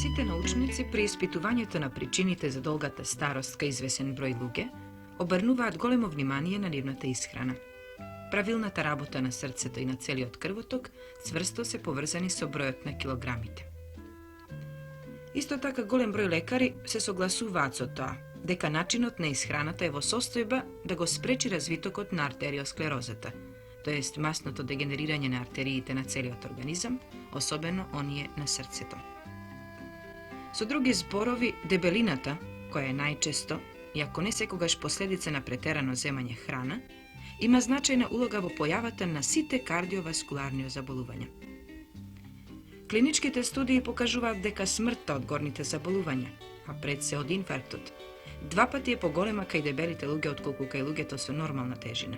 Сите научници при испитувањето на причините за долгата старост кај извесен број луѓе обрнуваат големо внимание на нивната исхрана. Правилната работа на срцето и на целиот крвоток цврсто се поврзани со бројот на килограмите. Исто така голем број лекари се согласуваат со тоа, дека начинот на исхраната е во состојба да го спречи развитокот на артериосклерозата, тоест масното дегенерирање на артериите на целиот организам, особено оние на срцето. Со други зборови, дебелината, која е најчесто, иако не секогаш последица на претерано земање храна, има значајна улога во појавата на сите кардиоваскуларни заболувања. Клиничките студии покажуваат дека смртта од горните заболувања, а пред се од инфарктот, 2 пати е поголема кај дебелите луѓе отколку кај луѓето со нормална тежина.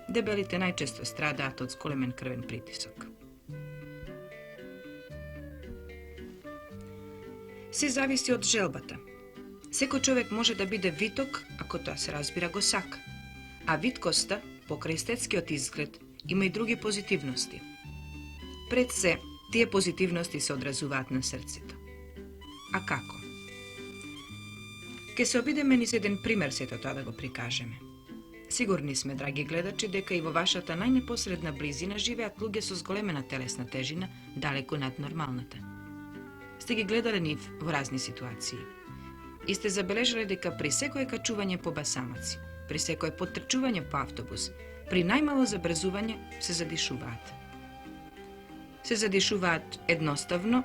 Дебелите најчесто страдаат од зголемен крвен притисок. Се зависи од желбата. Секој човек може да биде виток, ако тоа се разбира го сака, а виткоста, покрај естетскиот изглед, има и други позитивности. Пред се, тие позитивности се одразуваат на срцето. А како? Ке се обидеме низ еден пример сето тоа да го прикажеме. Сигурни сме, драги гледачи, дека и во вашата најнепосредна близина живеат луѓе со зголемена телесна тежина, далеку над нормалната. Сте ги гледале нив во разни ситуации. И сте забележале дека при секое качување по басамаци, при секое поттрчување по автобус, при најмало забрзување се задишуваат. Се задишуваат едноставно,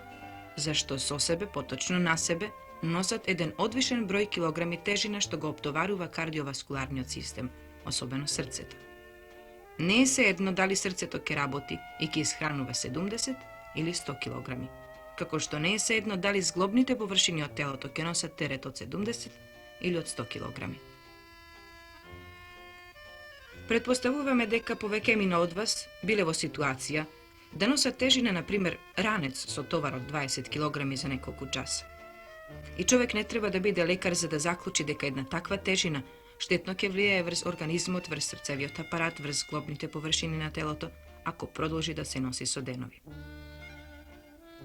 зашто со себе, поточно на себе, носат еден одвишен број килограми тежина што го оптоварува кардиоваскуларниот систем, особено срцето. Не е се едно дали срцето ќе работи и ќе исхранува 70 или 100 килограми, како што не е се едно дали зглобните површини од телото ќе носат терет од 70 или од 100 килограми. Предпоставуваме дека повеќемина од вас биле во ситуација да носат тежина, например, ранец со товар од 20 килограми за неколку часа. И човек не треба да биде лекар за да заклучи дека една таква тежина штетно ќе влијае врз организмот, врз срцевиот апарат, врз зглобните површини на телото, ако продолжи да се носи со денови.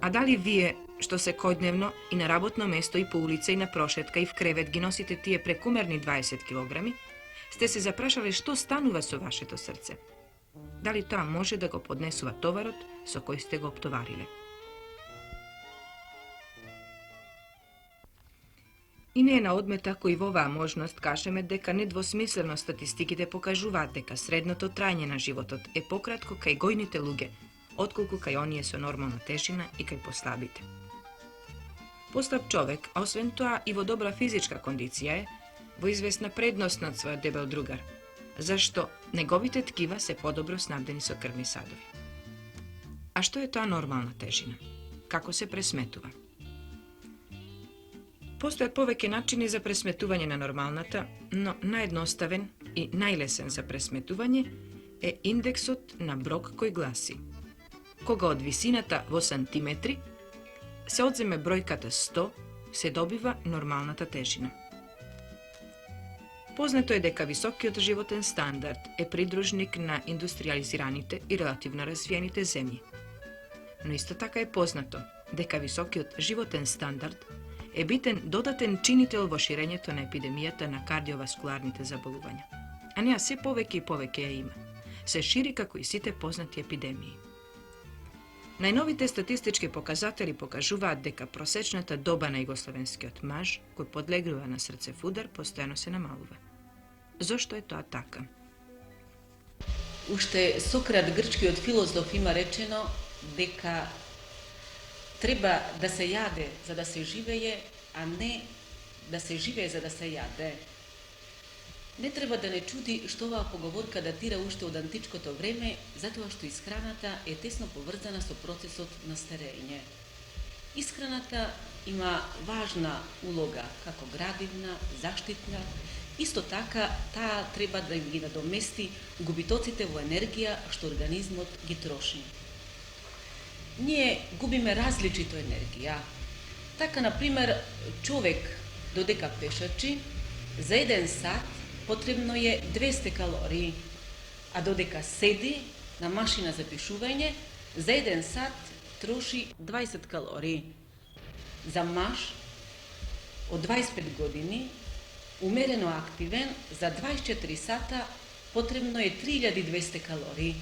А дали вие, што се којдневно и на работно место, и по улица, и на прошетка, и в кревет ги носите тие прекумерни 20 килограми, сте се запрашале што станува со вашето срце? Дали тоа може да го поднесува товарот со кој сте го оптовариле? И не е на одмет ако и во оваа можност кажеме дека недвосмислено статистиките покажуваат дека средното трајање на животот е пократко кај гојните луѓе, отколку кај оние со нормална тежина и кај послабите. Послаб човек, а освен тоа и во добра физичка кондиција е, во известна предност над својот дебел другар, зашто неговите ткива се подобро снабдени со крвни садови. А што е тоа нормална тежина? Како се пресметува? Постојат повеќе начини за пресметување на нормалната, но наједноставен и најлесен за пресметување е индексот на Брок кој гласи: кога од висината во сантиметри се одземе бројката 100, се добива нормалната тежина. Познато е дека високиот животен стандард е придружник на индустриализираните и релативно развиените земји. Но исто така е познато дека високиот животен стандард е битен додатен чинител во ширењето на епидемијата на кардиоваскуларните заболувања. А неа се повеќе и повеќе ја има. Се шири како и сите познати епидемии. Најновите статистички показатели покажуваат дека просечната доба на југословенскиот маж кој подлегнува на срцев удар постојано се намалува. Зошто е тоа така? Уште Сократ, грчкиот филозоф, има речено дека треба да се јаде за да се живее, а не да се живее за да се јаде. Не треба да не чуди што оваа поговорка датира уште од античкото време, затоа што исхраната е тесно поврзана со процесот на старење. Исхраната има важна улога како градивна, заштитна, исто така таа треба да ги надомести губитоците во енергија што организмот ги троши. Ние губиме различито енергија. Така, например, човек додека пешачи, за 1 сат потребно е 200 калории, а додека седи на машина за пишување, за 1 сат троши 20 калории. za маж od 25 godini, umereno aktiven, za 24 sata potrebno je 3200 kaloriji,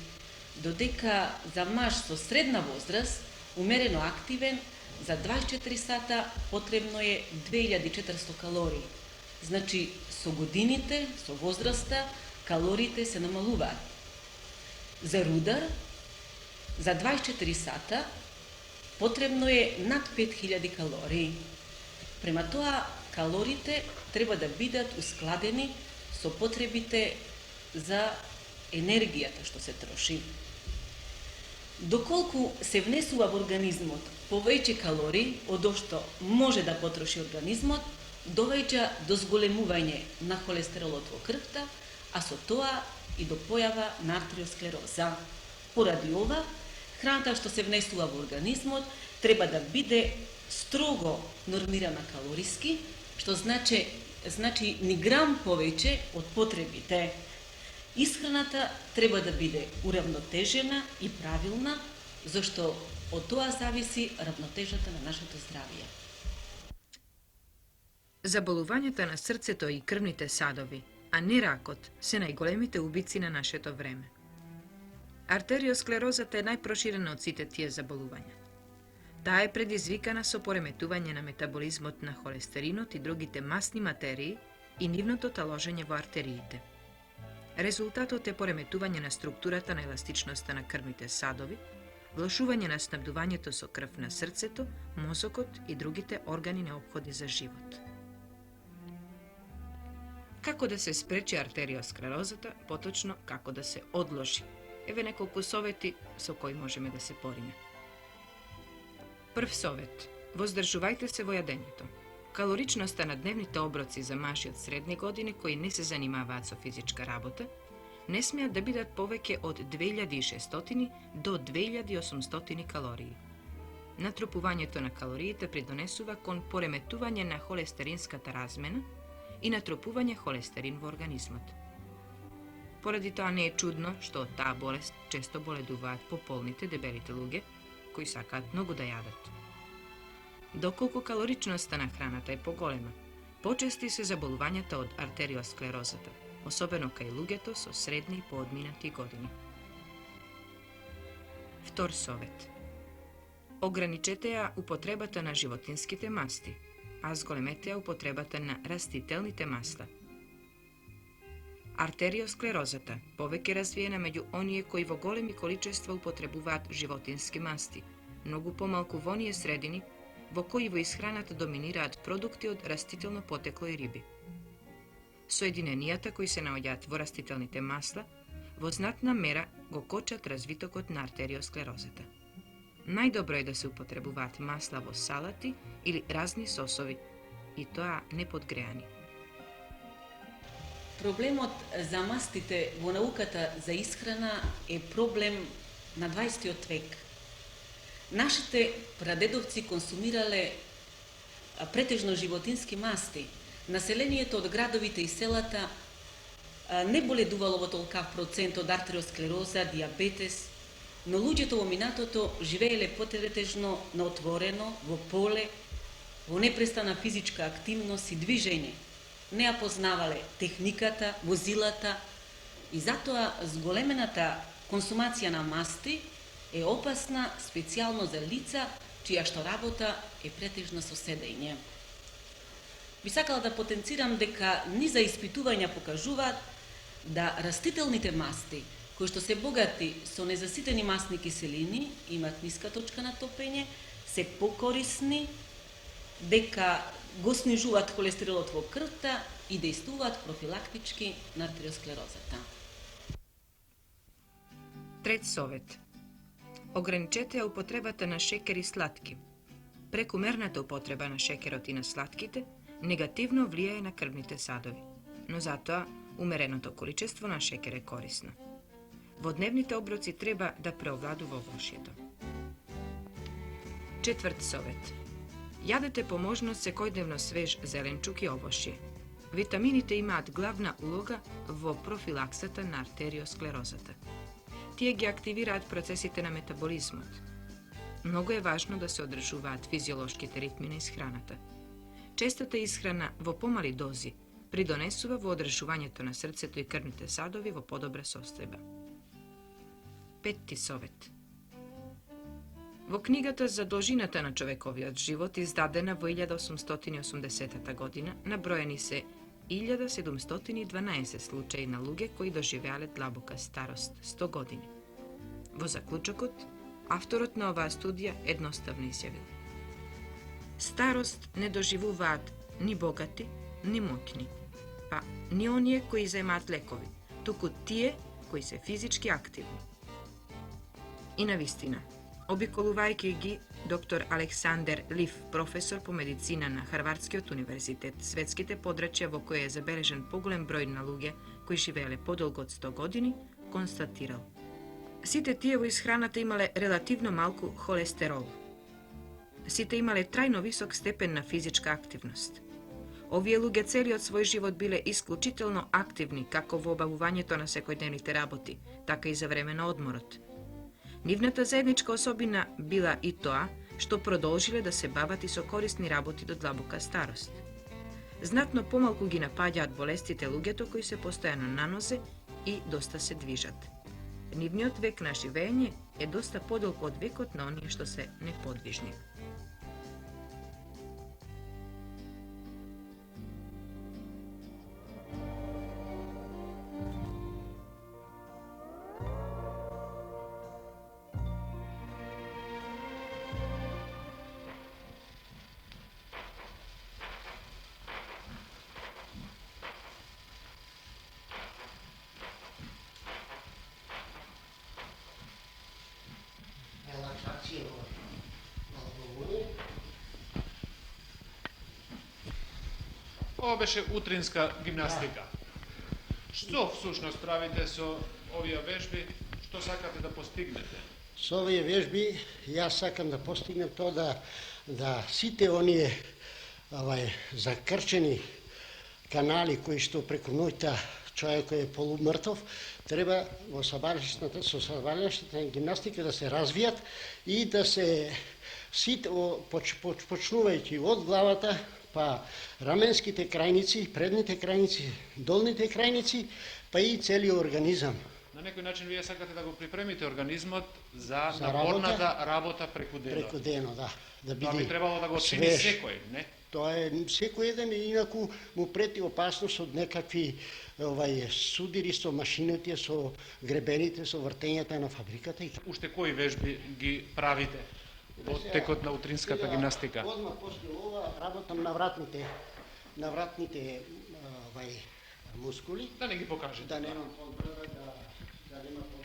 dodeka za маж со sredna возраст, umereno aktiven, za 24 sata potrebno je 2400 kaloriji. Znači, со годините, со возраста, калориите се намалуваат. За рудар, за 24 сата, потребно е над 5000 калории. Према тоа, калориите треба да бидат ускладени со потребите за енергијата што се троши. Доколку се внесува во организмот повеќе калории од што може да потроши организмот, довеѓа до зголемување на холестеролот во крвта, а со тоа и до појава на артериосклероза. Поради ова, храната што се внесува во организмот треба да биде строго нормирана калориски, што значи ни грам повеќе од потребите. Исхраната треба да биде уравнотежена и правилна, зашто од тоа зависи равнотежата на нашето здравје. Заболувањата на срцето и крвните садови, а не ракот, се најголемите убици на нашето време. Артериосклерозата е најпроширена од сите тие заболувања. Таа е предизвикана со пореметување на метаболизмот на холестеринот и другите масни материи и нивното таложење во артериите. Резултатот е пореметување на структурата на еластичноста на крвните садови, влошување на снабдувањето со крв на срцето, мозокот и другите органи неопходни за живот. Како да се спречи артериосклерозата, поточно како да се одложи? Еве неколку совети со кои можеме да се бориме. Прв совет. Воздржувајте се во јадењето. Калоричноста на дневните оброци за мажи од средни години кои не се занимаваат со физичка работа не смеат да бидат повеќе од 2600 до 2800 калории. Натрупувањето на калориите придонесува кон пореметување на холестеринската размена и натрупување холестерин во организмот. Поради тоа не е чудно што од таа болест често боледуваат пополните дебелите луѓе кои сакаат многу да јадат. Доколку калоричноста на храната е поголема, почести се заболувањата од артериосклерозата, особено кај луѓето со средни и поодминати години. Втор совет. Ограничете ја употребата на животинските масти, а зголемете ја употребата на растителните масла. Артериосклерозата повеќе развиена меѓу оние кои во големи количества употребуваат животински масти, многу помалку во оние средини во кои во исхраната доминираат продукти од растително потекло и риби. Соединенијата кои се наоѓаат во растителните масла во знатна мера го кочат развитокот на артериосклерозата. Најдобро е да се употребуваат масла во салати или разни сосови, и тоа не подгреани. Проблемот за мастите во науката за исхрана е проблем на 20 век. Нашите прадедовци консумирале претежно животински масти. Населението од градовите и селата не боледувало во толкав процент од артериосклероза, диабетес, но луѓето во минатото живееле потретежно на отворено, во поле, во непрестана физичка активност и движење. Не ја познавале техниката, возилата и затоа зголемената консумација на масти е опасна специјално за лица чија што работа е претежно со седење. Би сакала да потенцирам дека низа испитувања покажуваат да растителните масти, кои што се богати со незаситени масни киселини, имат ниска точка на топење, се покорисни, дека го снижуваат холестеролот во крвта и дејствуваат профилактички на артериосклерозата. Трет совет. Ограничете ја употребата на шекер и сладки. Прекумерната употреба на шекерот и на сладките негативно влијае на крвните садови, но затоа умереното количество на шекер е корисно. Во дневните оброци треба да преовладува овошјето. Четврт совет. Јадете по можност секојдневно свеж зеленчук и овошје. Витамините имаат главна улога во профилаксата на артериосклерозата. Тие ги активираат процесите на метаболизмот. Mnogo je važno da se odražуваат физиолошките ритми на исхраната. Честата исхрана во помали дози придонесува во одржувањето на срцето и крвните садови во подобра состојба. Петти совет. Во книгата за должината на човековиот живот, издадена во 1880 година, наброени се 1712 случаи на луѓе кои доживеале длабока старост 100 години. Во заклучокот, авторот на оваа студија едноставно изјавил: старост не доживуваат ни богати, ни моќни, па ни оние кои земаат лекови, туку тие кои се физички активни. И навистина, обиколувајќи ги, доктор Александер Лиф, професор по медицина на Харвардскиот универзитет, светските подрачја во кои е забележен поголем број на луѓе кои живееле подолго од 100 години, констатирал: сите тие во исхраната имале релативно малку холестерол. Сите имале трајно висок степен на физичка активност. Овие луѓе целиот свој живот биле исклучително активни како во обавувањето на секојдневните работи, така и за време на одморот. Нивната заедничка особина била и тоа што продолжиле да се бават и со корисни работи до длабока старост. Знатно помалку ги напаѓаат болестите луѓето кои се постојано на нозе и доста се движат. Нивниот век на живење е доста подолго од векот на оние што се неподвижни. Релаксација во голови. Ова беше утринска гимнастика. Што всушност правите со овие вежби? Што сакате да постигнете? Со овие вежби јас сакам да постигнем тоа да сите оние закрчени канали кои што преку ноќта човекот е полумртов, треба со сабалешната гимнастика да се развијат и да се сите почнувајќи од главата, па раменските крајници, предните крајници, долните крајници, па и целиот организам. На некој начин вие сакате да го припремите организмот за За напорната работа преку денот. Преку денот, да. Да Тоа би биде требало да го чини свеж. секој, не? Тоа е секој еден, инаку му прети опасност од некакви судири со машините, со гребените, со вртењата на фабриката. Уште кои вежби ги правите во текот на утринската гимнастика? Одма после ова работам на вратните мускули. Да не ги покажете. Да немам подбрада, да нема подбрада.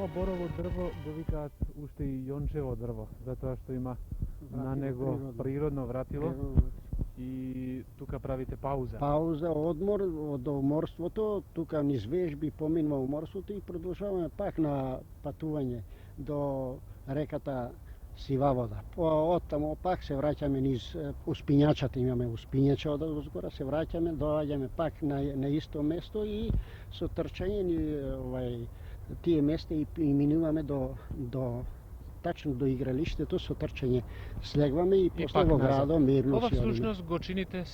Ова борово дрво го викаат уште и јончево дрво, затоа што има на него природно вратило и тука правите пауза. Пауза, одмор од уморството, тука низ вежби поминува уморството и продолжаваме пак на патување до реката Сива вода. Оттамо пак се враќаме низ успињачата, имаме успињача од озгора, се враќаме, доаѓаме пак на исто место и со трчање ни тие места и минуваме до тачно до игралиштето со трчање. Слегваме и после во градот мирно Ова си одиме. всушност го чините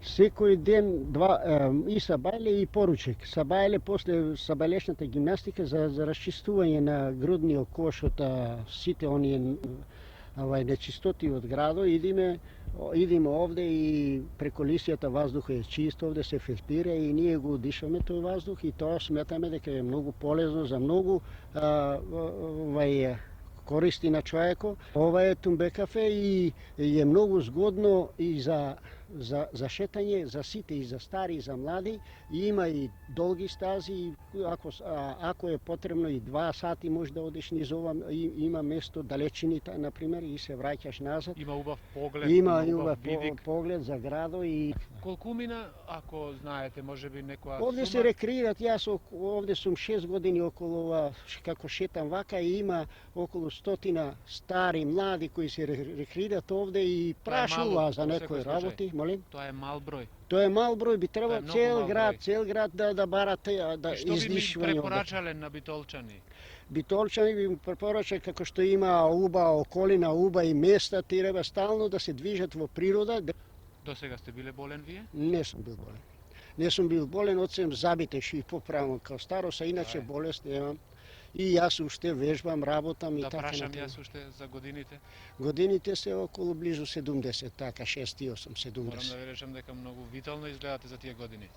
Секој ден и сабајле и поручек. Сабајле после сабајлешната гимнастика за расчистување на грудниот кош од сите оние нечистоти од градот, идеме овде и преку лисијата воздухот е чист, овде се фильтрира и ние го дишаме тој воздух и тоа сметаме дека е многу полезно за многу користи на човекот. Ова е тумбекафе и е многу згодно и за шетање, за сите, и за стари, и за млади. И има и долги стази, и ако е потребно и 2 сати може да одиш низ ова, има место далечините, например, и се враќаш назад. Има убав поглед, Има убав видик. поглед за градот и Колку мина, ако знаете, можеби некоја овде се рекреират, јас овде сум 6 години околу ова, како шетам вака и има околу 100 стари, млади кои се рекреират овде и прашува за некои работи. Молим? Тоа е мал број. Тоа е мал број, би требало многу цел мал град да барате да Што би ми издишување. препорачале на битолчани? Битолчани би препорачале како што има уба околина, уба и места, треба стално да се движат во природа. До сега сте биле болен вие? Не сум бил болен. Не сум бил болен, одсем забите што и поправам као старост, а иначе болест немам. И јас уште вежбам, работам и Да така прашам натаму. јас уште за годините. Годините се околу близу 70, така 68, 70. Морам да ви речем дека многу витално изгледате за тие години.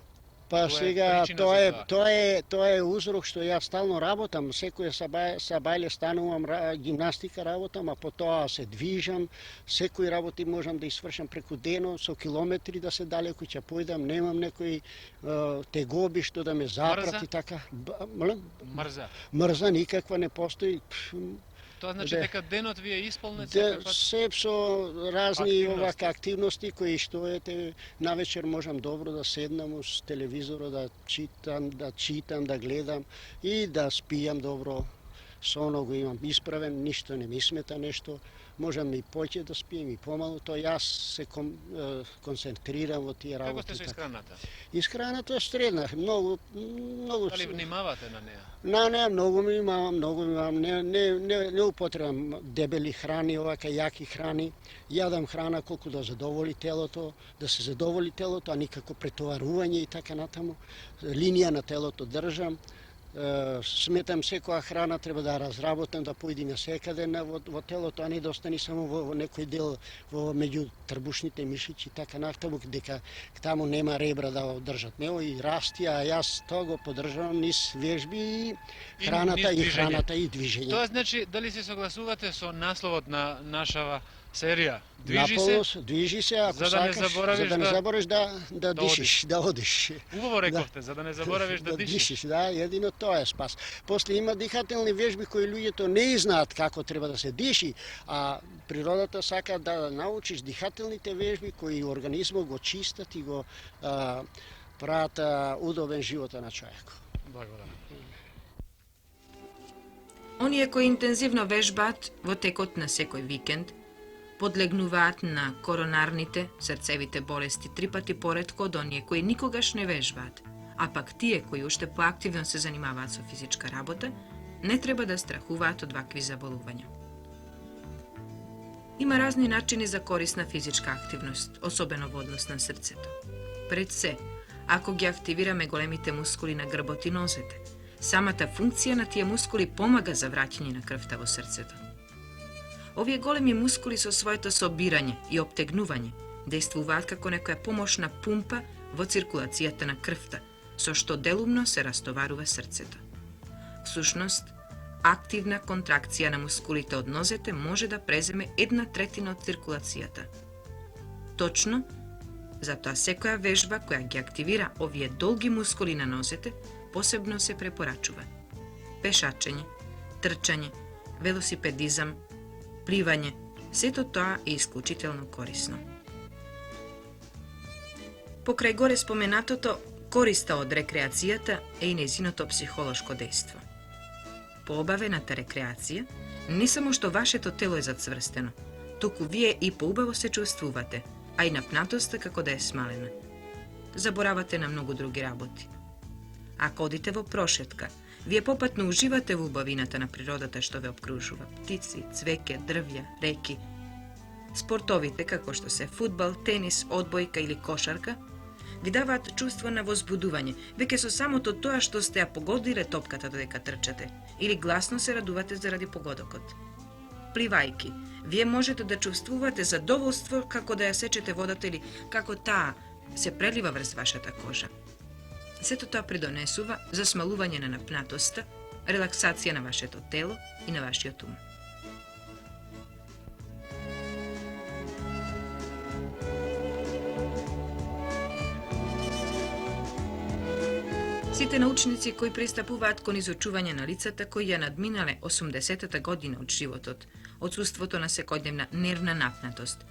Па Тоа е сега причина за тоа е узрок што јас стално работам, секој сабајле станувам гимнастика работам, а потоа се движам, секој работи можам да извршам преку денот со километри да се далеку ќе појдам, немам некој тегоби што да ме запрати така. Мрза. Мрза никаква не постои. Тоа значи дека денот ви е исполнет Да, секој пат? се со разни Активности. овака активности кои што навечер можам добро да седнам уз телевизорот, да читам, да гледам и да спијам добро. Сонот го имам исправен, ништо не ми смета нешто. Можам и поќе да спием и помалу, тоа јас се концентрирам во тие работи. Како сте со исхраната? Исхраната средна, многу Дали внимавате на неа? На неа многу ми имам, не употребам дебели храни, овака јаки храни. Јадам храна колку да задоволи телото, да се задоволи телото, а никако претоварување и така натаму. Линија на телото држам. Сметам секоја храна треба да разработам, да појде на секаде во телото, а не да остане само во некој дел во меѓу трбушните мишици, така натаму, дека таму нема ребра да одржат него и расти, а јас тоа го поддржувам низ вежби и храната и движење. Тоа значи, дали се согласувате со насловот на нашава серија? Движи Наполно се, движи се, ако за да не сакаш, заборавиш за да не да- заборавиш да дишиш, да одиш. убаво рековте, за да не заборавиш да дишиш. Да, едино тоа е спас. После има дихателни вежби кои луѓето не знаат како треба да се диши, а природата сака да научиш дихателните вежби кои организмот го чистат и го прават удобен живота на човекот. Благодарам. Оние кои интензивно вежбаат во текот на секој викенд, подлегнуваат на коронарните, срцевите болести 3 пати поретко од оние кои никогаш не вежбаат, а пак тие кои уште поактивно се занимаваат со физичка работа, не треба да страхуваат од вакви заболувања. Има разни начини за корисна физичка активност, особено во однос на срцето. Пред се, ако ги активираме големите мускули на грбот и нозете, самата функција на тие мускули помага за враќање на крвта во срцето. Овие големи мускули со своето собирање и обтегнување дејствуваат како некоја помошна пумпа во циркулацијата на крвта, со што делумно се растоварува срцето. Всушност, активна контракција на мускулите од нозете може да преземе 1/3 од циркулацијата. Точно, затоа секоја вежба која ги активира овие долги мускули на нозете посебно се препорачува. Пешачење, trčanje, velosipedizam, pливање, сето тоа е исклучително корисно. Покрај горе споменатото, користа од рекреацијата е и нејзиното психолошко дејство. По обавената рекреација, не само што вашето тело е зацврстено, туку вие и поубаво се чувствувате, а и напнатоста како да е смалена. Заборавате на многу други работи. Ако одите во прошетка, вие попатно уживате во убавината на природата што ве обкружува. Птици, цвеќе, дрвја, реки. Спортовите, како што се фудбал, тенис, одбојка или кошарка, ви даваат чувство на возбудување, веќе со самото тоа што сте ја погодиле топката додека трчате, или гласно се радувате заради погодокот. Пливајки, вие можете да чувствувате задоволство како да ја сечете водата или како таа се прелива врз вашата кожа. Сето тоа придонесува за смалување на напнатоста, релаксација на вашето тело и на вашиот ум. Сите научници кои пристапуваат кон изучување на лицата кои ја надминале 80-та година од животот, отсуството на секојдневна нервна напнатост,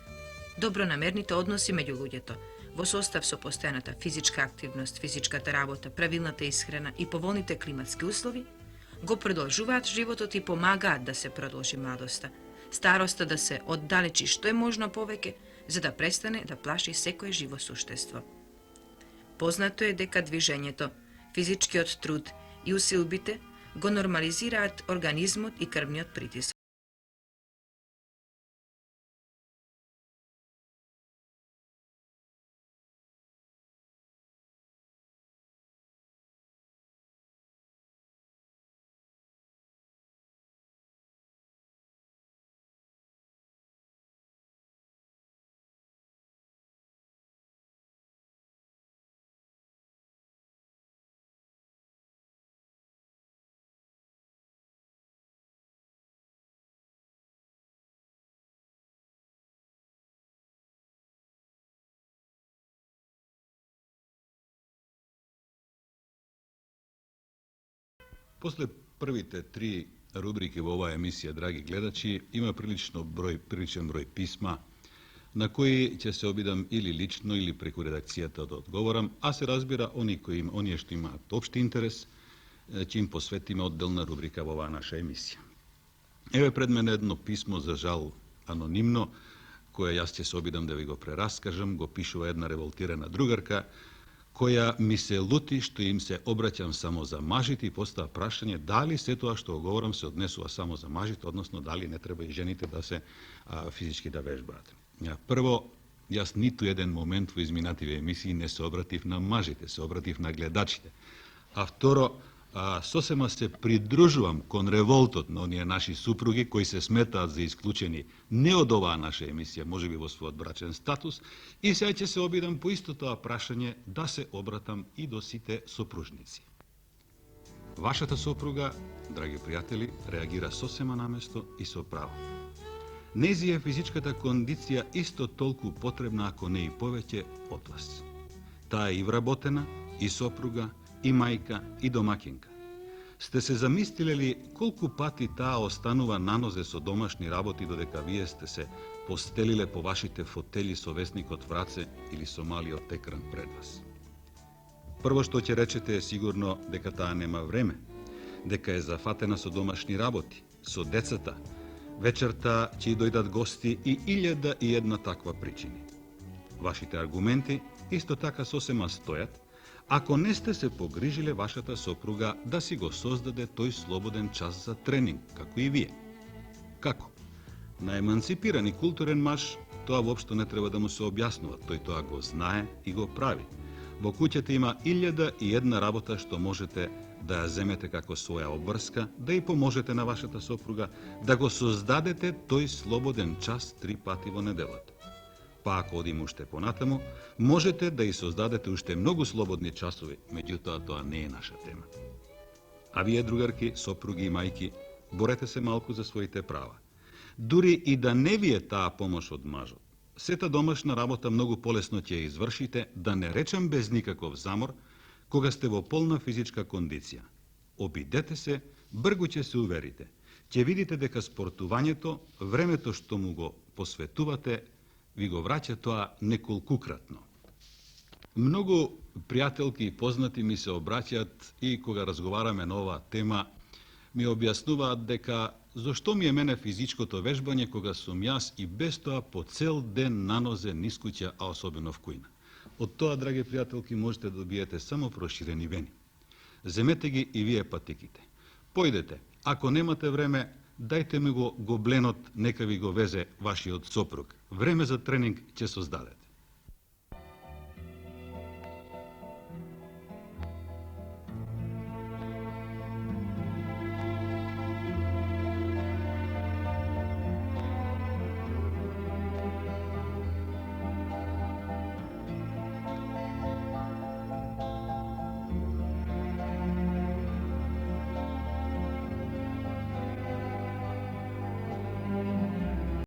добронамерните односи меѓу луѓето, во состав со постојаната физичка активност, физичката работа, правилната исхрана и поволните климатски услови, го продолжуваат животот и помагаат да се продолжи младоста, староста да се оддалечи што е можно повеќе, за да престане да плаши секое живо суштество. Познато е дека движењето, физичкиот труд и усилбите го нормализираат организмот и крвниот притисок. После првите 3 рубрики во оваа емисија, драги гледачи, има приличен број писма на кои ќе се обидам или лично или преку редакцијата да одговорам, а се разбира оние што имаат општи интерес, ќе им посветиме одделна рубрика во оваа наша емисија. Еве пред мене едно писмо, за жал анонимно, кое јас ќе се обидам да ви го прераскажам, го пишува една револтирана другарка, која ми се лути што им се обраќам само за мажите и постава прашање дали се тоа што говорам се однесува само за мажите, односно дали не треба и жените да се физички да вежбаат. Прво, јас ниту еден момент во изминативе емисии не се обратив на мажите, се обратив на гледачите. А второ, сосема се придружувам кон револтот на оние наши супруги кои се сметаат за исклучени не од оваа наша емисија, можеби во својот брачен статус, и сега ќе се обидам по исто тоа прашање да се обратам и до сите сопружници. Вашата сопруга, драги пријатели, реагира сосема наместо и со право. Нејзи е физичката кондиција исто толку потребна, ако не и повеќе од вас. Таа е и вработена, и сопруга, и мајка, и домакинка. Сте се замислиле ли колку пати таа останува на нозе со домашни работи додека вие сте се постелиле по вашите фотели со весникот в раце или со малиот екран пред вас? Прво што ќе речете е сигурно дека таа нема време, дека е зафатена со домашни работи, со децата, вечерта ќе дојдат гости и 1001 таква причини. Вашите аргументи исто така сосема стојат, ако не сте се погрижиле вашата сопруга да си го создаде тој слободен час за тренинг, како и вие. Како? На еманципиран и културен маж тоа воопшто не треба да му се објаснува, тој тоа го знае и го прави. Во куќата има 1001 работа што можете да ја земете како своја обврска, да и поможете на вашата сопруга да го создадете тој слободен час 3 пати во неделата. Па ако одим уште понатаму, можете да и создадете уште многу слободни часови, меѓутоа тоа не е наша тема. А вие, другарки, сопруги и мајки, борете се малку за своите права. Дури и да не ви е таа помош од мажот, сета домашна работа многу полесно ќе ја извршите, да не речем без никаков замор, кога сте во полна физичка кондиција. Обидете се, бргу ќе се уверите. ќе видите дека спортувањето, времето што му го посветувате, ви го враќа тоа неколкукратно. Многу пријателки и познати ми се обраќаат и кога разговараме на оваа тема, ми објаснуваат дека зошто ми е мене физичкото вежбање кога сум јас и без тоа по цел ден на нозе низ куќа, а особено в кујна. Од тоа, драги пријателки, можете да добиете само проширени вени. Земете ги и вие патиките. Појдете, ако немате време, дајте ми го гобленот, нека ви го везе вашиот сопруг. Време за тренинг ќе создадете.